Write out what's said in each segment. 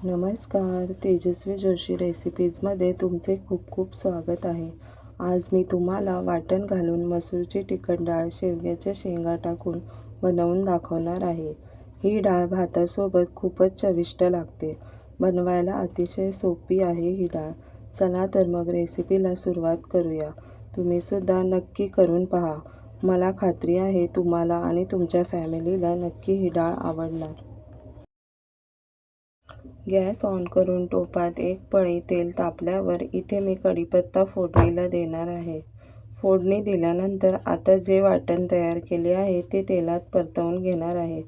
नमस्कार, तेजस्वी जोशी रेसिपीजमध्ये तुमचे खूप खूप स्वागत आहे. आज मी तुम्हाला वाटण घालून मसूरची तिखट डाळ शेवग्याच्या शेंगा टाकून बनवून दाखवणार आहे. ही डाळ भातासोबत खूपच चविष्ट लागते. बनवायला अतिशय सोपी आहे ही डाळ. चला तर मग रेसिपीला सुरुवात करूया. तुम्हीसुद्धा नक्की करून पहा. मला खात्री आहे तुम्हाला आणि तुमच्या फॅमिलीला नक्की ही डाळ आवडणार. गॅस ऑन करून टोपात एक पळी तेल तापल्यावर इथे मी कढीपत्ता फोडणीला देणार आहे. फोडणी दिल्यानंतर आता जे वाटण तयार केले आहे ते तेलात परतवून घेणार आहे.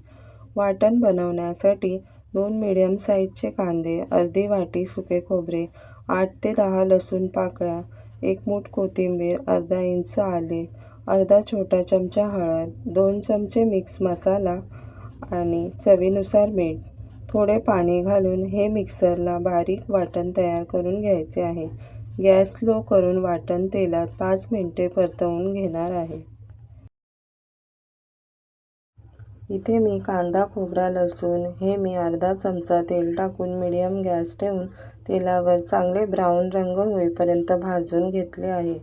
वाटण बनवण्यासाठी 2 मीडियम साईजचे कांदे, अर्धी वाटी सुके खोबरे, 8 ते 10 लसूण पाकळ्या, 1 मूठ कोथिंबीर, अर्धा इंच आले, अर्धा छोटा चमचा हळद, 2 चमचे मिक्स मसाला आणि चवीनुसार मीठ. थोडे पाणी घालून हे मिक्सरला बारीक वाटण तयार करून घ्यायचे आहे. गॅस स्लो करून वाटण तेलात 5 मिनिटे परतवून घेणार आहे. इथे मी कांदा, खोबरा, लसूण हे मी अर्धा चमचा तेल टाकून मीडियम गॅस ठेवून तेलावर चांगले ब्राऊन रंग होईपर्यंत भाजून घेतले आहे.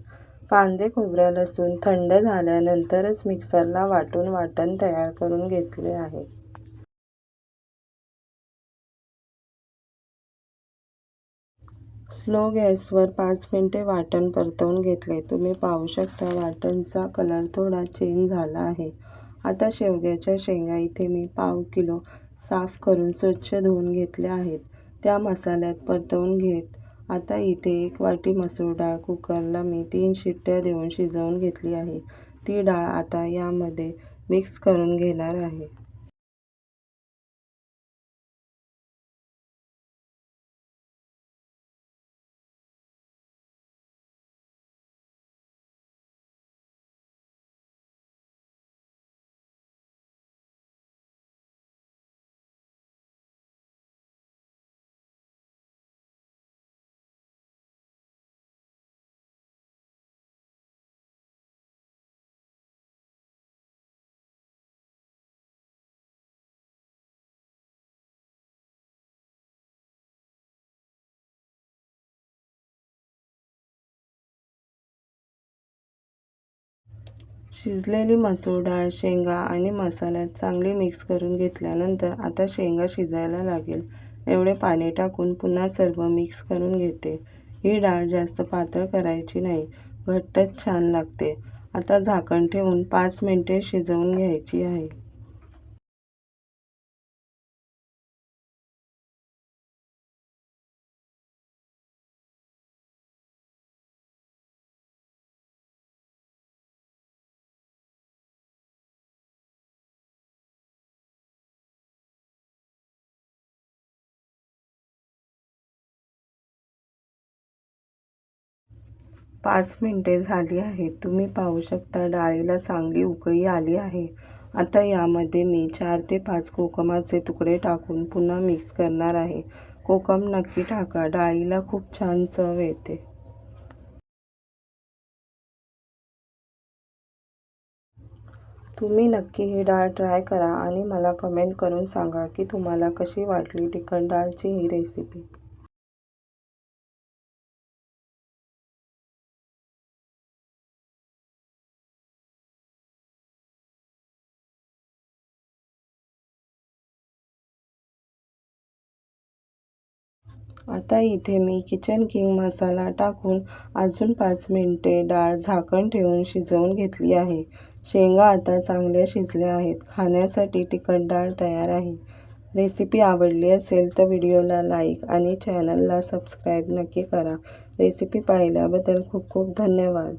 कांदे, खोबरा, लसूण थंड झाल्यानंतरच मिक्सरला वाटून वाटण तयार करून घेतले आहे. स्लो गॅसवर 5 मिनिटे वाटण परतवून घेतले. तुम्ही पाहू शकता वाटणचा कलर थोडा चेंज झाला आहे. आता शेवग्याच्या शेंगा इथे मी पाव किलो साफ करून स्वच्छ धुवून घेतल्या आहेत. त्या मसाल्यात परतवून घेत आता इथे 1 वाटी मसूर डाळ कुकरला मी 3 शिट्ट्या देऊन शिजवून घेतली आहे. ती डाळ आता यामध्ये मिक्स करून घेणार आहे. शिजलेली मसूर डाळ, शेंगा आणि मसाल्यात चांगली मिक्स करून घेतल्यानंतर आता शेंगा शिजायला लागेल एवढे पाणी टाकून पुन्हा सर्व मिक्स करून घेते. ही डाळ जास्त पातळ करायची नाही, घट्टच छान लागते. आता झाकण ठेवून 5 मिनिटे शिजवून घ्यायची आहे. पाच मिनिटे झाली आहेत. तुम्ही पाहू शकता डाळीला चांगली उकळी आली आहे. आता यामध्ये मी 4 ते 5 कोकमाचे तुकडे टाकून पुन्हा मिक्स करणार आहे. कोकम नक्की टाका, डाळीला खूप छान चव येते. तुम्ही नक्की ही डाळ ट्राय करा आणि मला कमेंट करून सांगा की तुम्हाला कशी वाटली तिखट डाळची ही रेसिपी. आता इथे मी किचन किंग मसाला टाकून अजून 5 मिनिटे डाळ झाकण ठेवून शिजवून घेतली आहे. शेंगा आता चांगल्या शिजल्या आहेत. खाण्यासाठी तिखट डाळ तयार आहे. रेसिपी आवडली असेल तर व्हिडिओला लाईक आणि चॅनलला सबस्क्राईब नक्की करा. रेसिपी पाहिल्याबद्दल खूप खूप धन्यवाद.